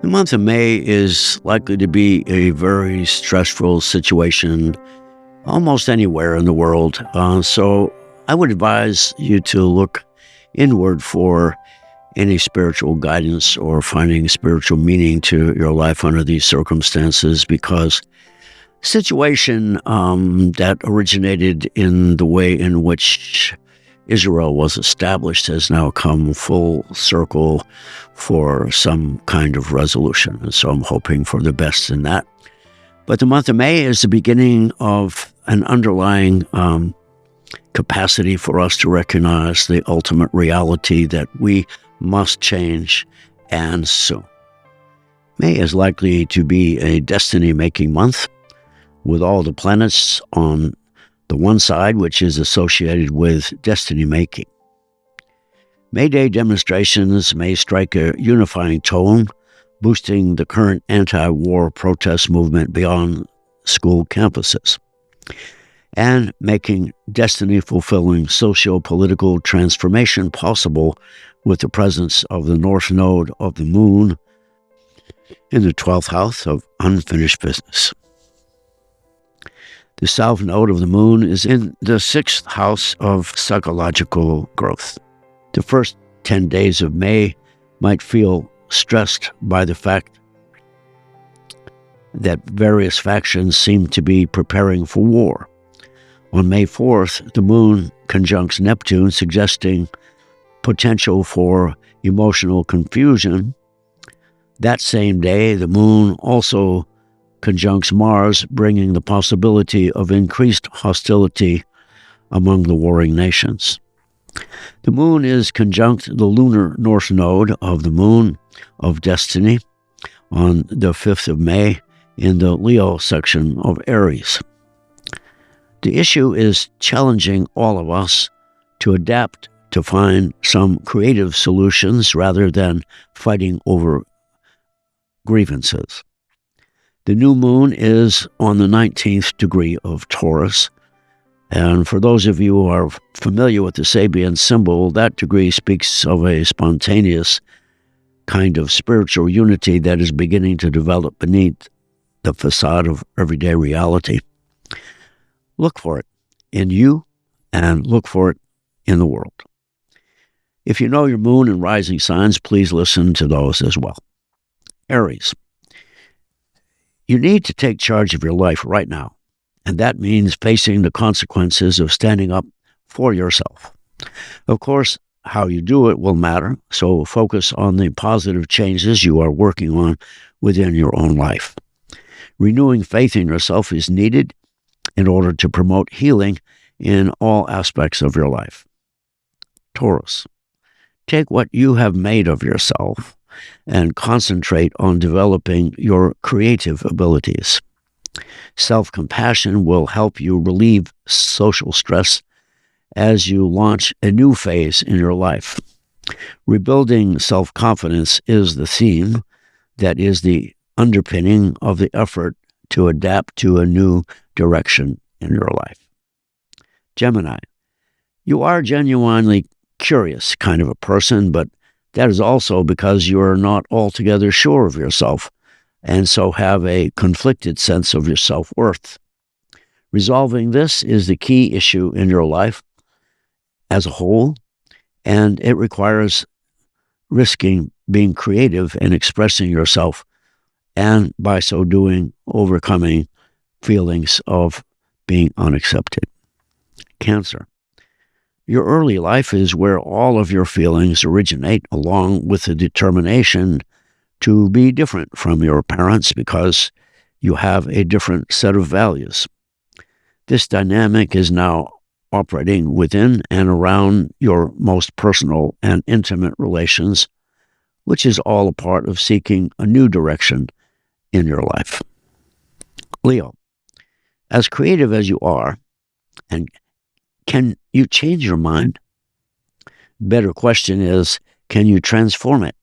The month of May is likely to be a very stressful situation almost anywhere in the world. So I would advise you to look inward for any spiritual guidance or finding spiritual meaning to your life under these circumstances, because situation that originated in the way in which Israel was established has now come full circle for some kind of resolution. And so I'm hoping for the best in that. But the month of May is the beginning of an underlying capacity for us to recognize the ultimate reality that we must change, and soon. May is likely to be a destiny-making month, with all the planets on the one side, which is associated with destiny-making. May Day demonstrations may strike a unifying tone, boosting the current anti-war protest movement beyond school campuses, and making destiny-fulfilling socio-political transformation possible with the presence of the North Node of the Moon in the 12th house of unfinished business. The South Node of the Moon is in the 6th house of psychological growth. The first 10 days of May might feel stressed by the fact that various factions seem to be preparing for war. On May 4th, the Moon conjuncts Neptune, suggesting potential for emotional confusion. That same day, the Moon also conjuncts Mars, bringing the possibility of increased hostility among the warring nations. The Moon is conjunct the lunar North Node of the Moon of Destiny on the 5th of May in the Leo section of Aries. The issue is challenging all of us to adapt, to find some creative solutions rather than fighting over grievances. The new moon is on the 19th degree of Taurus, and for those of you who are familiar with the Sabian symbol, that degree speaks of a spontaneous kind of spiritual unity that is beginning to develop beneath the facade of everyday reality. Look for it in you and look for it in the world. If you know your moon and rising signs, please listen to those as well. Aries. You need to take charge of your life right now, and that means facing the consequences of standing up for yourself. Of course, how you do it will matter, so focus on the positive changes you are working on within your own life. Renewing faith in yourself is needed in order to promote healing in all aspects of your life. Taurus. Take what you have made of yourself and concentrate on developing your creative abilities. Self-compassion will help you relieve social stress as you launch a new phase in your life. Rebuilding self-confidence is the theme that is the underpinning of the effort to adapt to a new direction in your life. Gemini. You are genuinely curious kind of a person, but that is also because you are not altogether sure of yourself, and so have a conflicted sense of your self-worth. Resolving this is the key issue in your life as a whole, and it requires risking being creative and expressing yourself, and by so doing, overcoming feelings of being unaccepted. Cancer. Your early life is where all of your feelings originate, along with the determination to be different from your parents because you have a different set of values. This dynamic is now operating within and around your most personal and intimate relations, which is all a part of seeking a new direction in your life. Leo. As creative as you are, and can you change your mind? Better question is, can you transform it?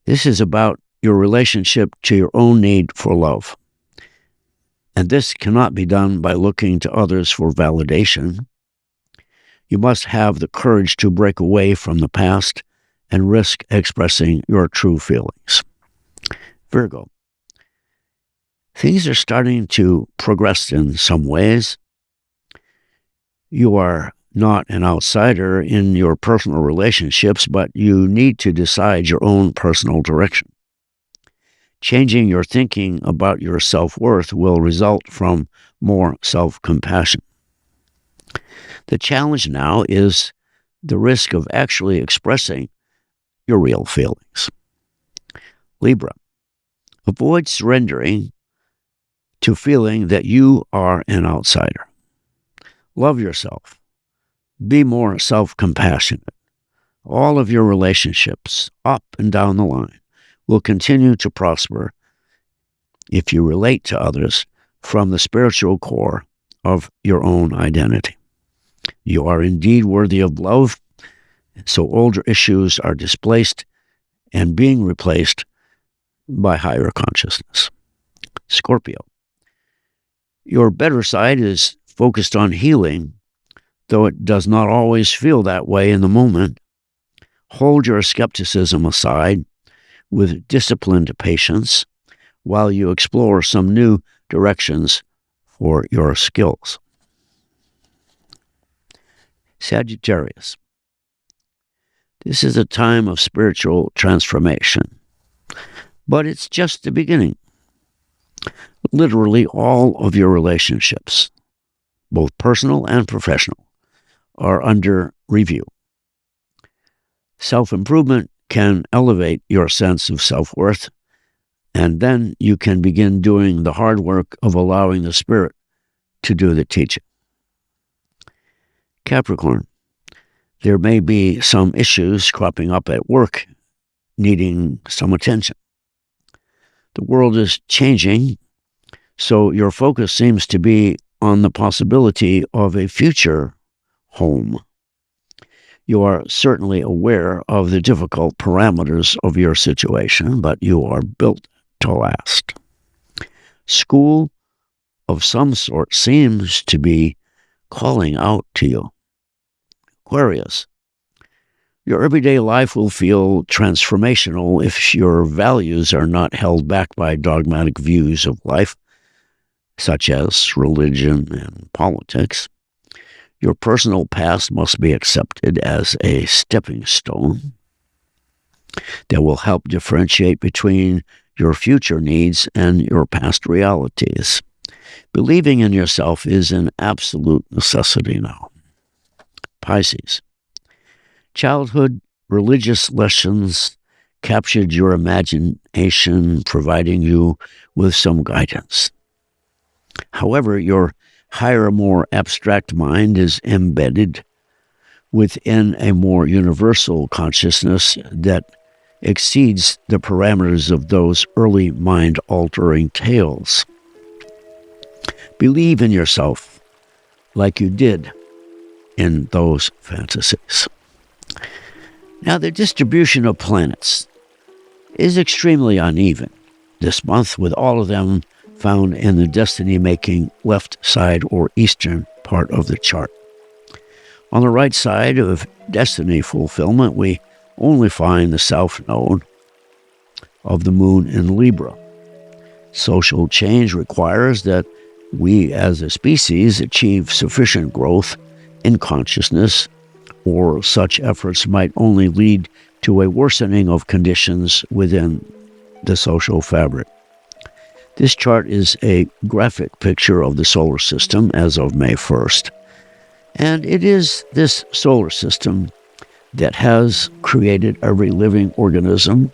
This is about your relationship to your own need for love. And this cannot be done by looking to others for validation. You must have the courage to break away from the past and risk expressing your true feelings. Virgo. Things are starting to progress in some ways. You are not an outsider in your personal relationships, but you need to decide your own personal direction. Changing your thinking about your self-worth will result from more self-compassion. The challenge now is the risk of actually expressing your real feelings. Libra. Avoid surrendering to feeling that you are an outsider. Love yourself. Be more self-compassionate. All of your relationships, up and down the line, will continue to prosper if you relate to others from the spiritual core of your own identity. You are indeed worthy of love, so older issues are displaced and being replaced by higher consciousness. Scorpio. Your better side is focused on healing, though it does not always feel that way in the moment. Hold your skepticism aside with disciplined patience while you explore some new directions for your skills. Sagittarius. This is a time of spiritual transformation, but it's just the beginning. Literally all of your relationships, both personal and professional, are under review. Self-improvement can elevate your sense of self-worth, and then you can begin doing the hard work of allowing the Spirit to do the teaching. Capricorn. There may be some issues cropping up at work needing some attention. The world is changing, so your focus seems to be on the possibility of a future home. You are certainly aware of the difficult parameters of your situation, but you are built to last. School of some sort seems to be calling out to you. Aquarius. Your everyday life will feel transformational if your values are not held back by dogmatic views of life, such as religion and politics. Your personal past must be accepted as a stepping stone that will help differentiate between your future needs and your past realities. Believing in yourself is an absolute necessity now. Pisces. Childhood religious lessons captured your imagination, providing you with some guidance. However, your higher, more abstract mind is embedded within a more universal consciousness that exceeds the parameters of those early mind-altering tales. Believe in yourself like you did in those fantasies. Now, the distribution of planets is extremely uneven this month, with all of them found in the destiny-making left side or eastern part of the chart. On the right side of destiny fulfillment, we only find the south node of the moon in Libra. Social change requires that we as a species achieve sufficient growth in consciousness, or such efforts might only lead to a worsening of conditions within the social fabric. This chart is a graphic picture of the solar system as of May 1st, and it is this solar system that has created every living organism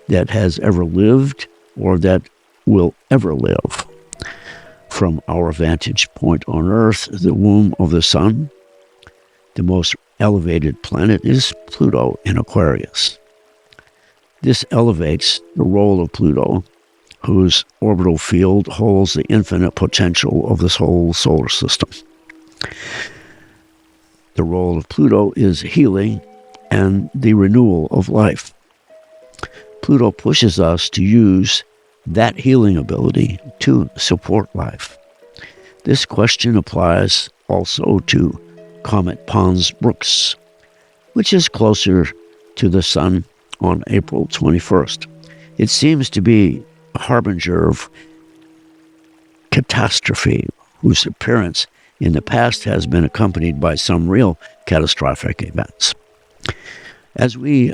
that has ever lived or that will ever live. From our vantage point on Earth, the womb of the sun, the most elevated planet is Pluto in Aquarius. This elevates the role of Pluto, whose orbital field holds the infinite potential of this whole solar system. The role of Pluto is healing and the renewal of life. Pluto pushes us to use that healing ability to support life. This question applies also to Comet Pons Brooks, which is closer to the Sun on April 21st. It seems to be a harbinger of catastrophe, whose appearance in the past has been accompanied by some real catastrophic events. As we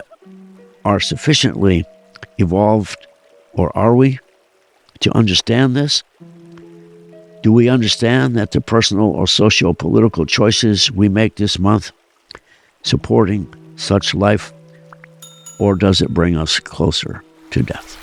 are sufficiently evolved, or are we, to understand this? Do we understand that the personal or socio-political choices we make this month supporting such life, or does it bring us closer to death?